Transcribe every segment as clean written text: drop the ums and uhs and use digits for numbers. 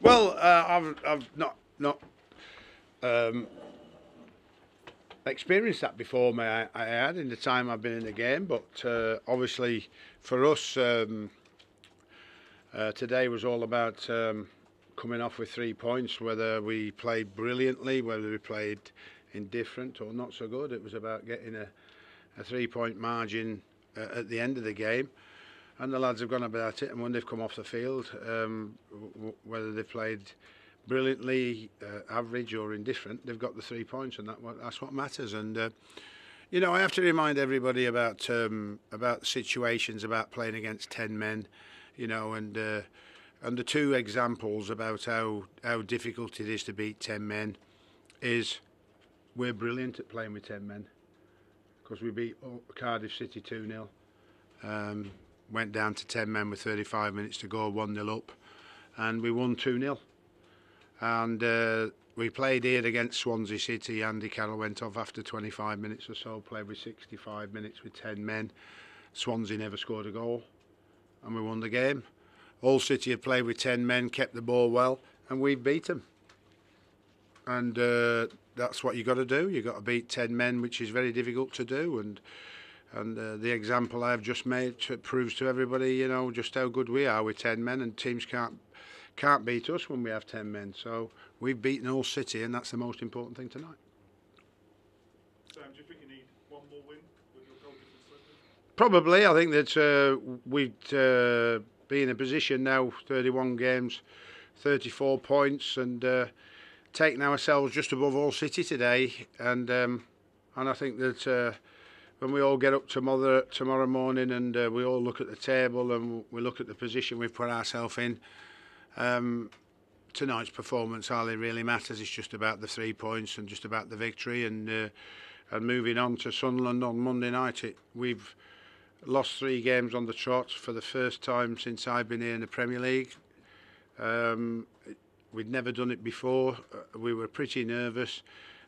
Well, I've not um, experienced that before. I had in the time I've been in the game, but obviously for us today was all about coming off with 3 points. Whether we played brilliantly, whether we played indifferent or not so good, it was about getting a 3 point margin at the end of the game. And the lads have gone about it, and when they've come off the field, whether they've played brilliantly, average or indifferent, they've got the 3 points, and that's what matters. And you know, I have to remind everybody about situations about playing against 10 men, you know, and the two examples about how difficult it is to beat 10 men is we're brilliant at playing with 10 men because we beat Cardiff City 2-0. Went down to 10 men with 35 minutes to go, 1-0 up, and we won 2-0. And we played here against Swansea City. Andy Carroll went off after 25 minutes or so, played with 65 minutes with 10 men. Swansea never scored a goal, and we won the game. Hull City had played with 10 men, kept the ball well, and we beat them. And that's what you got to do. You got to beat 10 men, which is very difficult to do. And the example I've just made proves to everybody, you know, just how good we are with 10 men, and teams can't beat us when we have 10 men. So we've beaten Hull City, and that's the most important thing tonight. Sam, do you think you need one more win with your goal difference slipping? Probably. I think that we'd be in a position now, 31 games, 34 points, and taking ourselves just above Hull City today. And I think that when we all get up tomorrow morning and we all look at the table and we look at the position we've put ourselves in, tonight's performance hardly really matters. It's just about the 3 points and just about the victory, and moving on to Sunderland on Monday night. We've lost 3 games on the trot for the first time since I've been here in the Premier League. We'd never done it before. We were pretty nervous,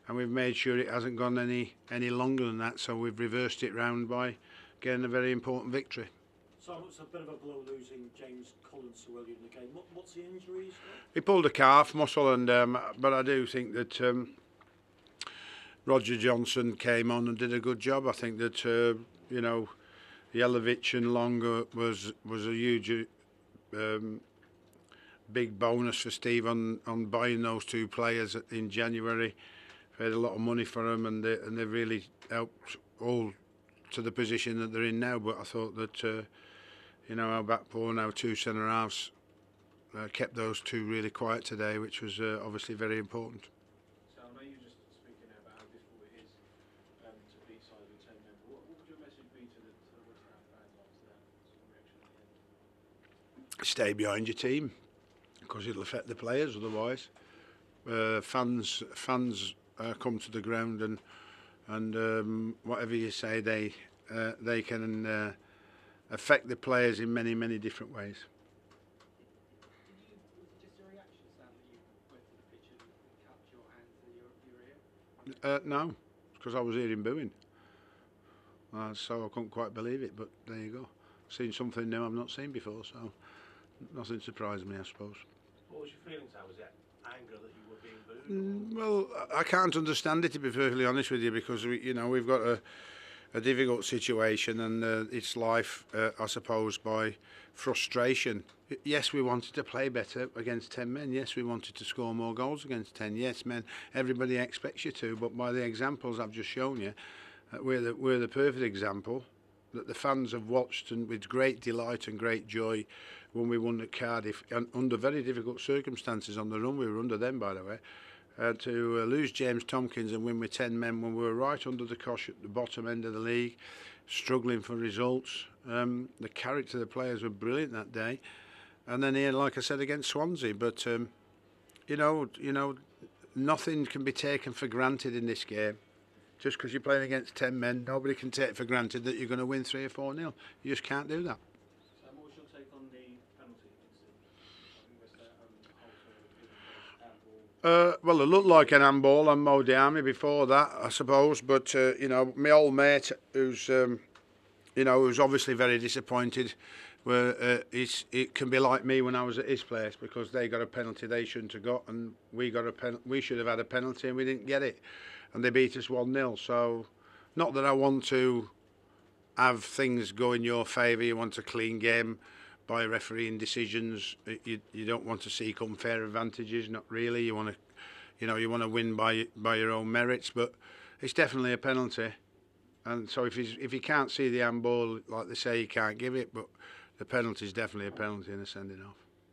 and we've made sure it hasn't gone any longer than that, so we've reversed it round by getting a very important victory. So it's a bit of a blow losing James Collins so early in the game. What's the injuries? He pulled a calf muscle, and but I do think that Roger Johnson came on and did a good job. I think that you know, Jelavic and Longer was a huge big bonus for Steve on buying those 2 players in January. Paid a lot of money for them, and they really helped all to the position that they're in now. But I thought that you know, our back four and our 2 centre halves kept those 2 really quiet today, which was obviously very important. So I know you just speaking about how difficult it is to beat sides with 10 men. What would your message be to the West Ham fans after that sort of reaction at the end? Stay behind your team, because it'll affect the players otherwise. Fans come to the ground, and whatever you say, they can affect the players in many different ways. Was it just a reaction, Sam, that you went to the pitch and clapped your hand to your ear? No, because I was hearing booing, so I couldn't quite believe it. But there you go, seen something new I've not seen before, so nothing surprised me, I suppose. What was your feelings? How was it? Anger that you were being booed? Well, I can't understand it, to be perfectly honest with you, because we've got a difficult situation, and it's life, I suppose, by frustration. Yes, we wanted to play better against 10 men. Yes, we wanted to score more goals against 10. Yes, men, everybody expects you to, but by the examples I've just shown you, we're the perfect example that the fans have watched, and with great delight and great joy, when we won at Cardiff, and under very difficult circumstances on the run. We were under them, by the way. To lose James Tompkins and win with 10 men when we were right under the cosh at the bottom end of the league, struggling for results. The character of the players were brilliant that day. And then here, like I said, against Swansea. But, you know, nothing can be taken for granted in this game. Just because you're playing against 10 men, nobody can take for granted that you're going to win 3 or 4-0. You just can't do that. Sam, what's your take on the penalty incident? Well, it looked like an handball on Mo Diame before that, I suppose. But you know, my old mate, who's obviously very disappointed where it can be like me when I was at his place, because they got a penalty they shouldn't have got, and we should have had a penalty and we didn't get it, and they beat us 1-0. So, not that I want to have things go in your favour. You want a clean game by refereeing decisions. You don't want to seek unfair advantages. Not really. You want to win by your own merits. But it's definitely a penalty. And so if he can't see the handball, like they say, he can't give it. But the penalty is definitely a penalty and a sending off.